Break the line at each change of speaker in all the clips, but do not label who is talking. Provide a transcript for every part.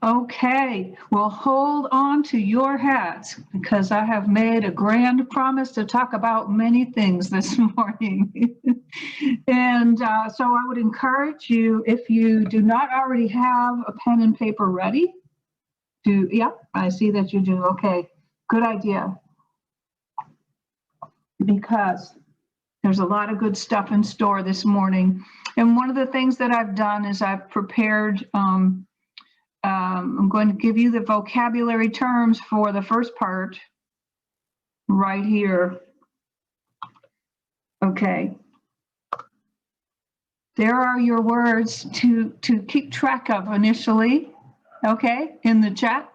Okay, well, hold on to your hats because I have made a grand promise to talk about many things this morning. And so I would encourage you, if you do not already have a pen and paper ready, yep, I see that you do. Okay, good idea. Because there's a lot of good stuff in store this morning. And one of the things that I've done is I've prepared, I'm going to give you the vocabulary terms for the first part right here. Okay. There are your words to keep track of initially, okay, in the chat.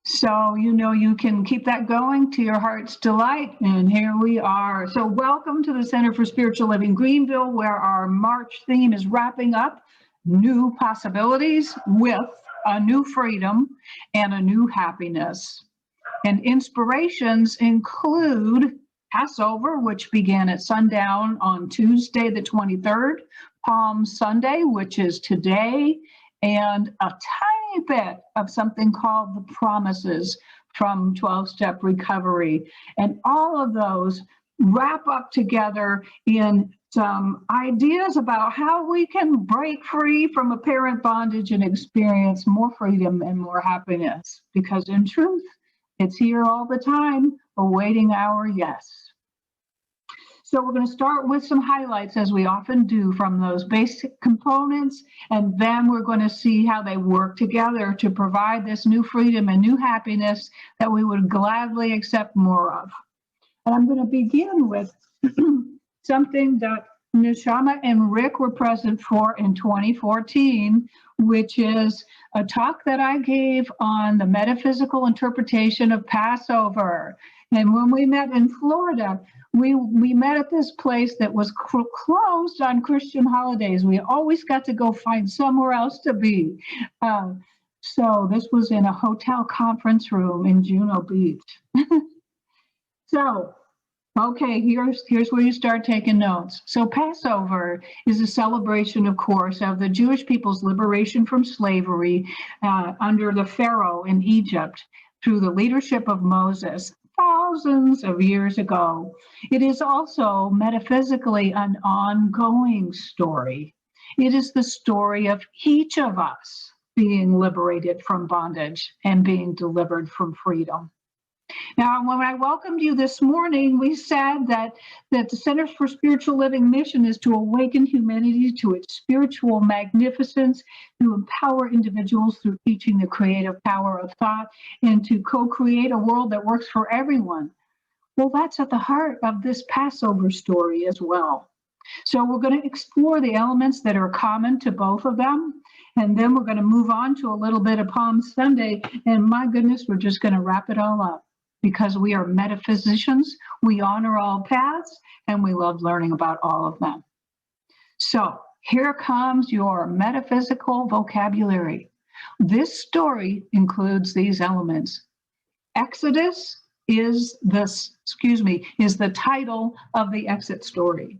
So, you can keep that going to your heart's delight. And here we are. So welcome to the Center for Spiritual Living Greenville, where our March theme is wrapping up new possibilities with a new freedom and a new happiness. And inspirations include Passover, which began at sundown on Tuesday, the 23rd, Palm Sunday, which is today, and a tiny bit of something called the promises from 12-step recovery. And all of those wrap up together in some ideas about how we can break free from apparent bondage and experience more freedom and more happiness. Because in truth, it's here all the time, awaiting our yes. So we're going to start with some highlights, as we often do, from those basic components, and then we're going to see how they work together to provide this new freedom and new happiness that we would gladly accept more of. And I'm going to begin with something that Neshama and Rick were present for in 2014, which is a talk that I gave on the metaphysical interpretation of Passover. And when we met in Florida, we met at this place that was closed on Christian holidays. We always got to go find somewhere else to be. So this was in a hotel conference room in Juno Beach. So, okay, here's where you start taking notes. So Passover is a celebration, of course, of the Jewish people's liberation from slavery under the Pharaoh in Egypt through the leadership of Moses thousands of years ago. It is also metaphysically an ongoing story. It is the story of each of us being liberated from bondage and being delivered from freedom. Now, when I welcomed you this morning, we said that the Centers for Spiritual Living mission is to awaken humanity to its spiritual magnificence, to empower individuals through teaching the creative power of thought, and to co-create a world that works for everyone. Well, that's at the heart of this Passover story as well. So we're going to explore the elements that are common to both of them, and then we're going to move on to a little bit of Palm Sunday, and my goodness, we're just going to wrap it all up. Because we are metaphysicians, we honor all paths, and we love learning about all of them. So here comes your metaphysical vocabulary. This story includes these elements. Exodus is the title of the exit story.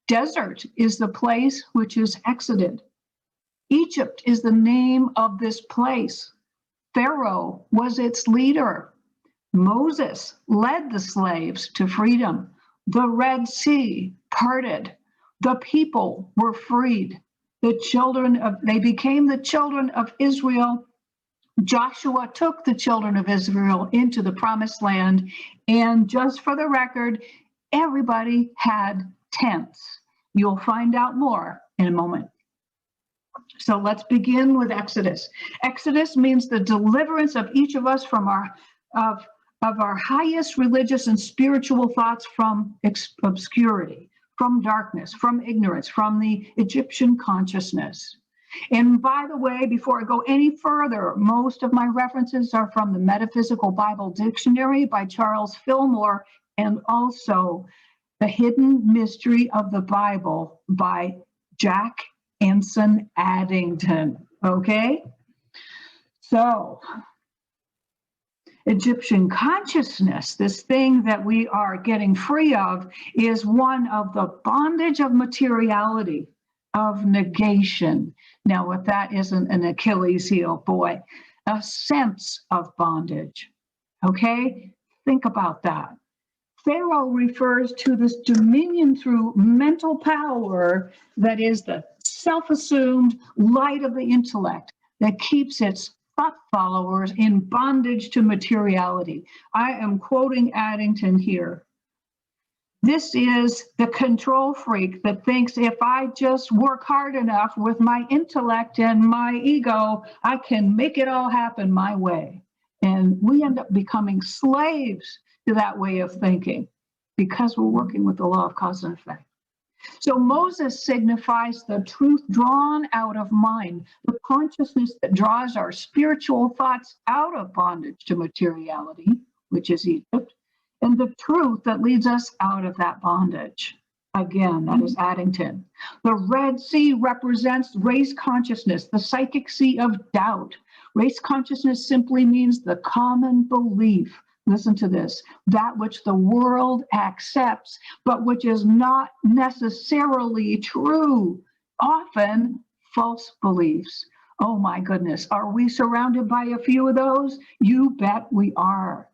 Desert is the place which is exited. Egypt is the name of this place. Pharaoh was its leader. Moses led the slaves to freedom. The Red Sea parted. The people were freed. They became the children of Israel. Joshua took the children of Israel into the promised land. And just for the record, everybody had tents. You'll find out more in a moment. So let's begin with Exodus. Exodus means the deliverance of each of us from our highest religious and spiritual thoughts from obscurity, from darkness, from ignorance, from the Egyptian consciousness. And by the way, before I go any further, most of my references are from the Metaphysical Bible Dictionary by Charles Fillmore, and also The Hidden Mystery of the Bible by Jack Anson Addington. Okay? So, Egyptian consciousness, this thing that we are getting free of, is one of the bondage of materiality, of negation. Now, if that isn't an Achilles heel, boy, a sense of bondage. Okay? Think about that. Pharaoh refers to this dominion through mental power that is the self-assumed light of the intellect that keeps its thought followers in bondage to materiality. I am quoting Addington here. This is the control freak that thinks if I just work hard enough with my intellect and my ego, I can make it all happen my way. And we end up becoming slaves to that way of thinking because we're working with the law of cause and effect. So Moses signifies the truth drawn out of mind, the consciousness that draws our spiritual thoughts out of bondage to materiality, which is Egypt, and the truth that leads us out of that bondage. Again, that is Addington. The Red Sea represents race consciousness, the psychic sea of doubt. Race consciousness simply means the common belief. Listen to this, that which the world accepts, but which is not necessarily true, often false beliefs. Oh my goodness, are we surrounded by a few of those? You bet we are.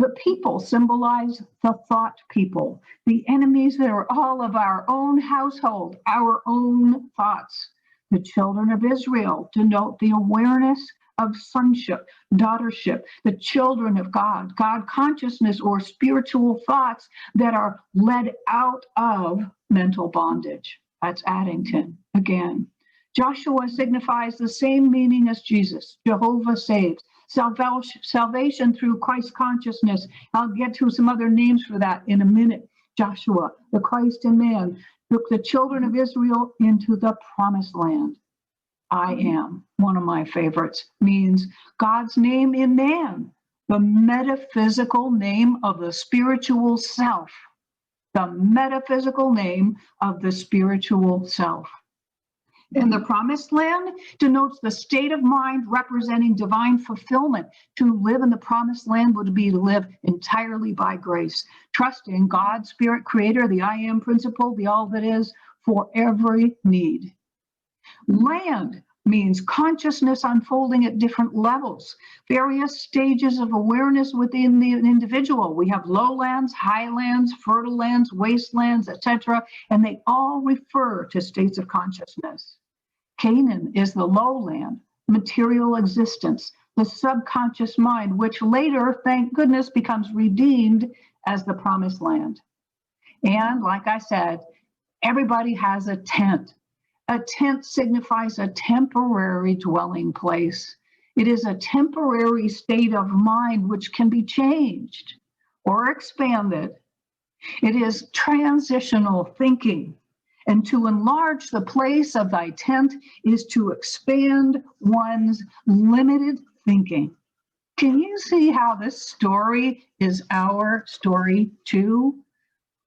The people symbolize the thought people, the enemies that are all of our own household, our own thoughts. The children of Israel denote the awareness of sonship, daughtership, the children of God, God consciousness or spiritual thoughts that are led out of mental bondage. That's Addington again. Joshua signifies the same meaning as Jesus. Jehovah saves. Salvation through Christ consciousness. I'll get to some other names for that in a minute. Joshua, the Christ in man, took the children of Israel into the promised land. I am, one of my favorites, means God's name in man, the metaphysical name of the spiritual self. The metaphysical name of the spiritual self. And the promised land denotes the state of mind representing divine fulfillment. To live in the promised land would be to live entirely by grace, trusting God, Spirit, Creator, the I am principle, the all that is, for every need. Land means consciousness unfolding at different levels, various stages of awareness within the individual. We have lowlands, highlands, fertile lands, wastelands, etc., and they all refer to states of consciousness. Canaan is the lowland, material existence, the subconscious mind, which later, thank goodness, becomes redeemed as the promised land. And like I said, everybody has a tent. A tent signifies a temporary dwelling place. It is a temporary state of mind which can be changed or expanded. It is transitional thinking. And to enlarge the place of thy tent is to expand one's limited thinking. Can you see how this story is our story too?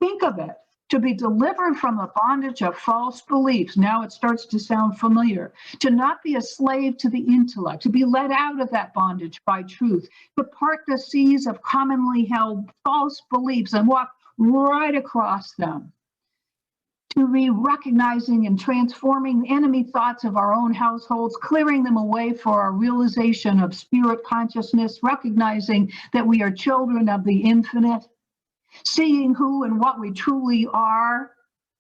Think of it. To be delivered from the bondage of false beliefs. Now it starts to sound familiar. To not be a slave to the intellect, to be let out of that bondage by truth, to part the seas of commonly held false beliefs and walk right across them. To be recognizing and transforming the enemy thoughts of our own households, clearing them away for our realization of spirit consciousness, recognizing that we are children of the infinite, seeing who and what we truly are.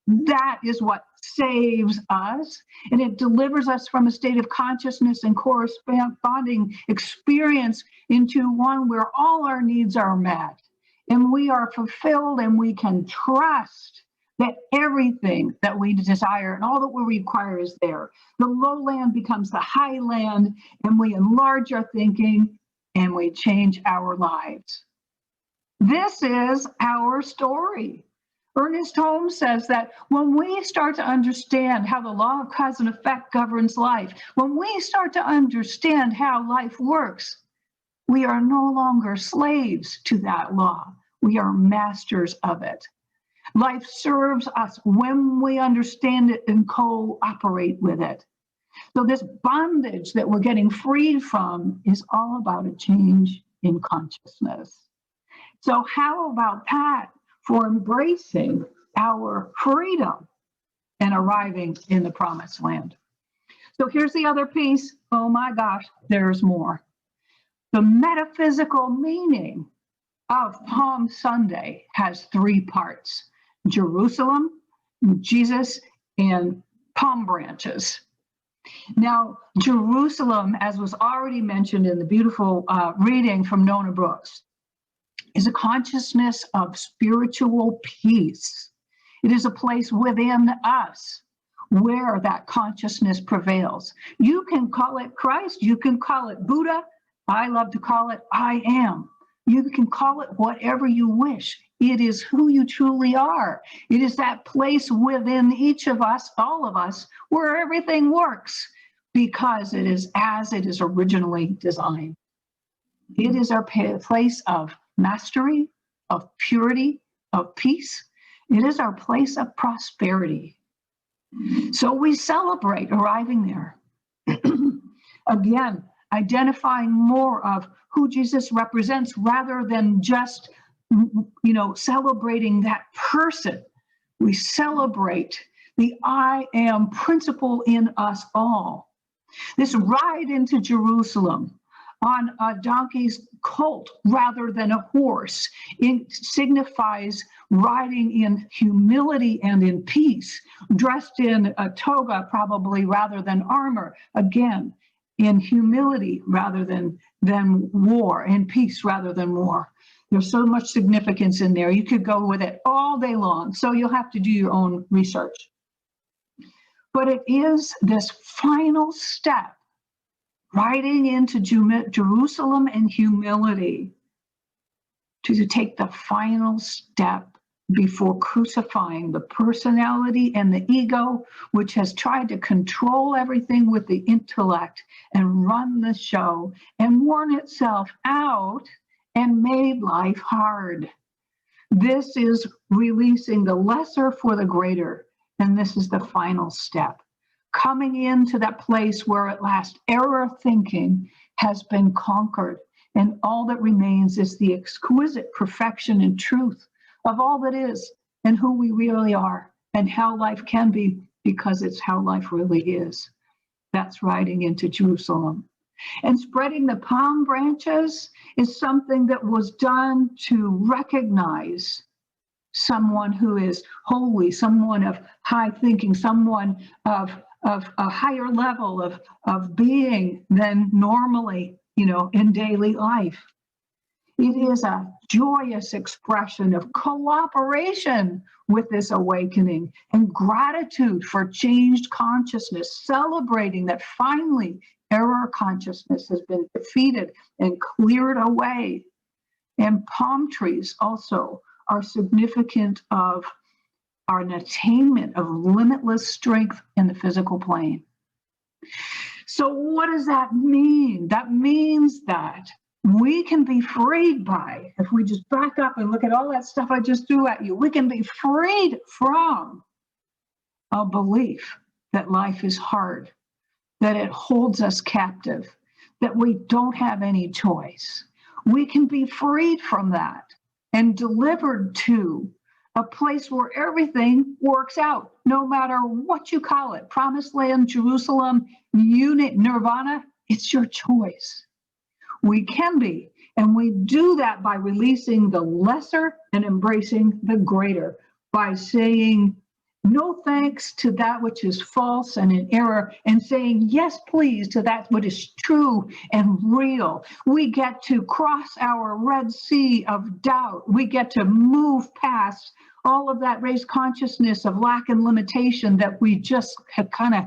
That is what saves us, and it delivers us from a state of consciousness and corresponding experience into one where all our needs are met, and we are fulfilled, and we can trust that everything that we desire and all that we require is there. The lowland becomes the highland, and we enlarge our thinking, and we change our lives. This is our story. Ernest Holmes says that when we start to understand how the law of cause and effect governs life, when we start to understand how life works, we are no longer slaves to that law. We are masters of it. Life serves us when we understand it and cooperate with it. So this bondage that we're getting freed from is all about a change in consciousness. So how about that for embracing our freedom? and arriving in the promised land. So here's the other piece. Oh my gosh, there's more. The metaphysical meaning of Palm Sunday has three parts: Jerusalem, Jesus, and palm branches. Now, Jerusalem, as was already mentioned in the beautiful reading from Nona Brooks, is a consciousness of spiritual peace. It is a place within us where that consciousness prevails. You can call it Christ, you can call it Buddha. I love to call it I am. You can call it whatever you wish. It is who you truly are. It is that place within each of us, all of us, where everything works because it is as it is originally designed. It is our place of mastery, of purity, of peace. It is our place of prosperity. So we celebrate arriving there. Again, identifying more of who Jesus represents rather than just, celebrating that person. We celebrate the I am principle in us all. This ride into Jerusalem on a donkey's colt rather than a horse, it signifies riding in humility and in peace, dressed in a toga probably rather than armor, again, in humility rather than war, in peace rather than war. There's so much significance in there. You could go with it all day long, so you'll have to do your own research. But it is this final step, riding into Jerusalem in humility, to take the final step before crucifying the personality and the ego, which has tried to control everything with the intellect and run the show and worn itself out and made life hard. This is releasing the lesser for the greater, and this is the final step. Coming into that place where at last error thinking has been conquered, and all that remains is the exquisite perfection and truth of all that is and who we really are and how life can be, because it's how life really is. That's riding into Jerusalem. And spreading the palm branches is something that was done to recognize someone who is holy, someone of high thinking, someone of a higher level of being than normally, in daily life. It is a joyous expression of cooperation with this awakening and gratitude for changed consciousness, celebrating that finally error consciousness has been defeated and cleared away. And palm trees also are significant of an attainment of limitless strength in the physical plane. So what does that mean? That means that we can be freed by, if we just back up and look at all that stuff I just threw at you, we can be freed from a belief that life is hard, that it holds us captive, that we don't have any choice. We can be freed from that and delivered to a place where everything works out, no matter what you call it, promised land, Jerusalem, unit, nirvana, it's your choice. We can be, and we do that by releasing the lesser and embracing the greater, by saying no thanks to that which is false and in error, and saying yes, please, to that which is true and real. We get to cross our Red Sea of doubt. We get to move past all of that raised consciousness of lack and limitation that we just have kind of,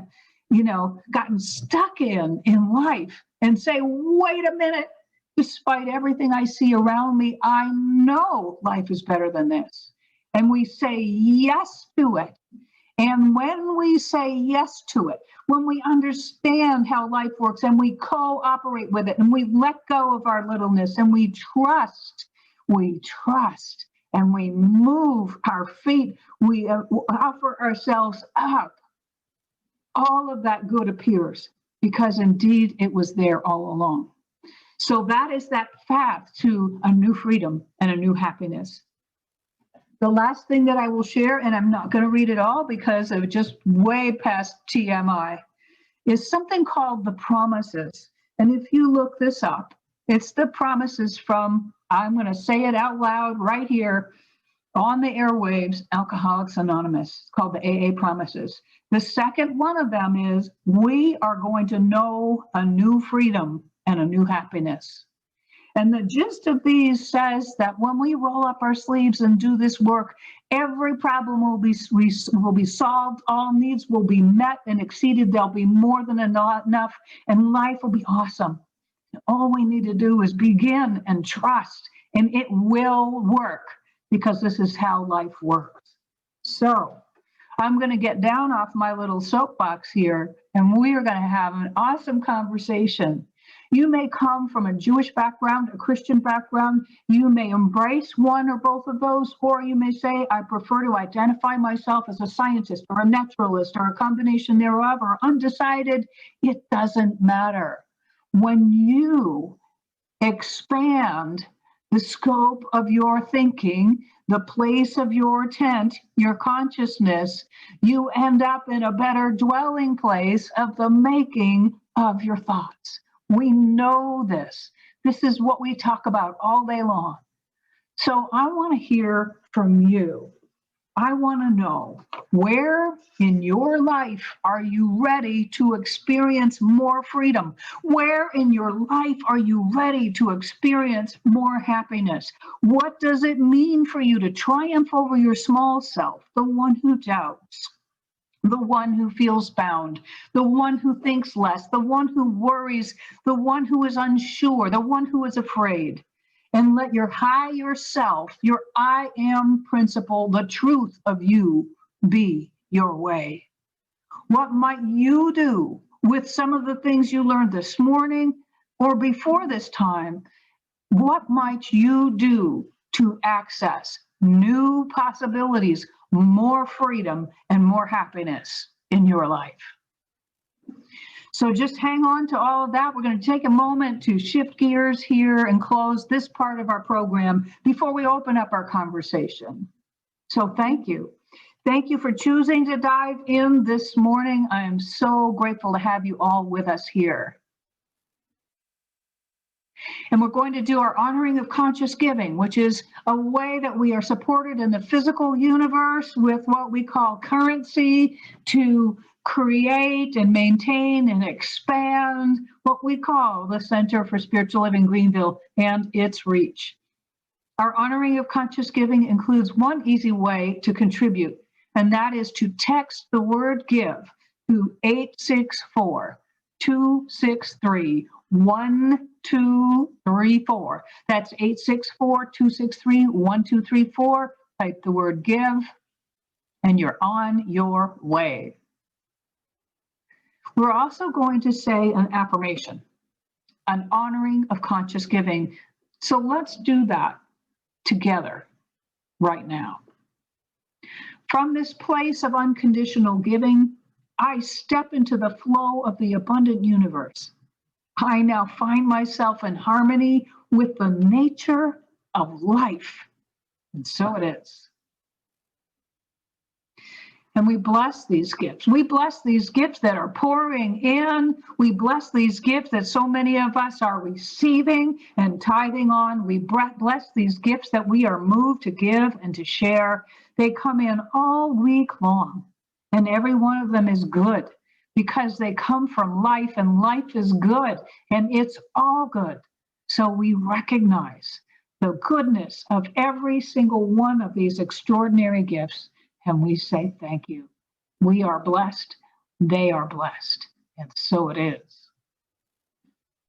gotten stuck in life, and say, wait a minute, despite everything I see around me, I know life is better than this. And we say yes to it. And when we say yes to it, when we understand how life works and we cooperate with it and we let go of our littleness and we trust and we move our feet, we offer ourselves up, all of that good appears, because indeed it was there all along. So that is that path to a new freedom and a new happiness. The last thing that I will share, and I'm not going to read it all because of just way past TMI, is something called the promises. And if you look this up, it's the promises from, I'm going to say it out loud right here on the airwaves, Alcoholics Anonymous. It's called the AA promises. The second one of them is, we are going to know a new freedom and a new happiness. And the gist of these says that when we roll up our sleeves and do this work, every problem will be solved, all needs will be met and exceeded, there'll be more than enough, and life will be awesome. All we need to do is begin and trust, and it will work, because this is how life works. So I'm going to get down off my little soapbox here, and we are going to have an awesome conversation. You may come from a Jewish background, a Christian background. You may embrace one or both of those, or you may say, I prefer to identify myself as a scientist or a naturalist or a combination thereof, or undecided. It doesn't matter. When you expand the scope of your thinking, the place of your tent, your consciousness, you end up in a better dwelling place of the making of your thoughts. We know this. This is what we talk about all day long. So I want to hear from you. I want to know, where in your life are you ready to experience more freedom? Where in your life are you ready to experience more happiness? What does it mean for you to triumph over your small self, the one who doubts, the one who feels bound, the one who thinks less, the one who worries, the one who is unsure, the one who is afraid? And let your higher self, your I am principle, the truth of you, be your way. What might you do with some of the things you learned this morning or before this time? What might you do to access new possibilities, more freedom, and more happiness in your life? So just hang on to all of that. We're going to take a moment to shift gears here and close this part of our program before we open up our conversation. So thank you. Thank you for choosing to dive in this morning. I am so grateful to have you all with us here. And we're going to do our honoring of conscious giving, which is a way that we are supported in the physical universe with what we call currency to create and maintain and expand what we call the Center for Spiritual Living Greenville and its reach. Our honoring of conscious giving includes one easy way to contribute, and that is to text the word give to 864-263-1234. That's 864-263-1234. Type the word give, and you're on your way. We're also going to say an affirmation, an honoring of conscious giving. So let's do that together right now. From this place of unconditional giving, I step into the flow of the abundant universe. I now find myself in harmony with the nature of life. And so it is. And we bless these gifts. We bless these gifts that are pouring in. We bless these gifts that so many of us are receiving and tithing on. We bless these gifts that we are moved to give and to share. They come in all week long, and every one of them is good because they come from life, and life is good, and it's all good. So we recognize the goodness of every single one of these extraordinary gifts. And we say, thank you. We are blessed. They are blessed. And so it is.